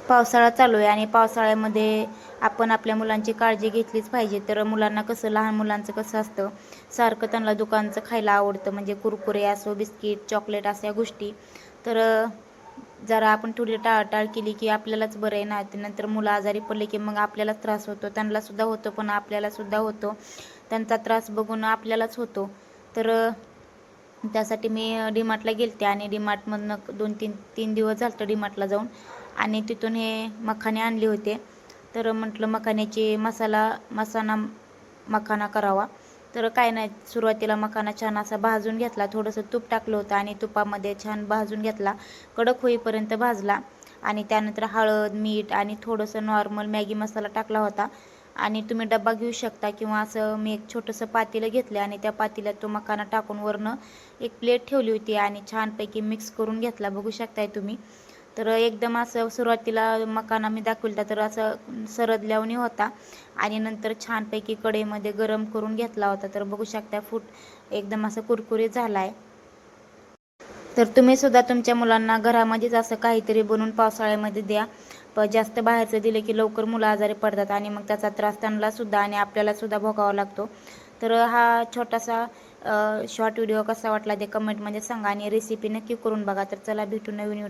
पावसाळा चालू आहे आणि पावसाळ्यामध्ये आपण आपल्या मुलांची काळजी घेतलीच पाहिजे. तर मुलांना कसं, लहान मुलांचं कसं असतं, सारखं त्यांना दुकानचं खायला आवडतं, म्हणजे कुरकुरे असो, बिस्किट, चॉकलेट अशा गोष्टी. तर जरा आपण थोडी टाळाटाळ केली की आपल्यालाच बरं आहे ना. नंतर मुलं आजारी पडले की मग आपल्यालाच त्रास होतो, त्यांनासुद्धा होतो पण आपल्यालासुद्धा होतो. त्यांचा त्रास बघून आपल्यालाच होतो. तर त्यासाठी मी डीमार्टला गेलते आणि डीमार्टमधनं 2-3 दिवस झालं डीमार्टला जाऊन, आणि तिथून हे मखाने आणले होते. तर म्हटलं मखाण्याची मसाला मखाना करावा. तर काय नाही, सुरुवातीला मखाना छान असा भाजून घेतला, थोडंसं तूप टाकलं होतं आणि तुपामध्ये छान भाजून घेतला, कडक होईपर्यंत भाजला. आणि त्यानंतर हळद, मीठ आणि थोडंसं नॉर्मल मॅगी मसाला टाकला होता. आणि तुम्ही डब्बा घेऊ शकता किंवा असं मी एक छोटंसं पातेलं घेतलं आणि त्या पातेल्यात तो मखाना टाकून वरनं एक प्लेट ठेवली होती आणि छानपैकी मिक्स करून घेतला, बघू शकताय तुम्ही. तर एकदम असं सुरुवातीला मखाना मी दाखवला तर असं सरदल्यावानी होता आणि नंतर छानपैकी कढईमध्ये गरम करून घेतला होता. तर बघू शकता एकदम असं कुरकुरीत झाला आहे. तर तुम्ही सुद्धा तुमच्या मुलांना घरामध्येच असं काहीतरी बनवून पावसाळ्यामध्ये द्या. जास्त बाहेरचं दिलं की लवकर मुलं आजारी पडतात आणि मग त्याचा त्रास त्यांना सुद्धा आणि आपल्याला सुद्धा भोगावा लागतो. तर हा छोटासा शॉर्ट व्हिडिओ कसा वाटला ते कमेंटमध्ये सांगा आणि रेसिपी नक्की करून बघा. तर चला भेटू नवीन व्हिडिओ.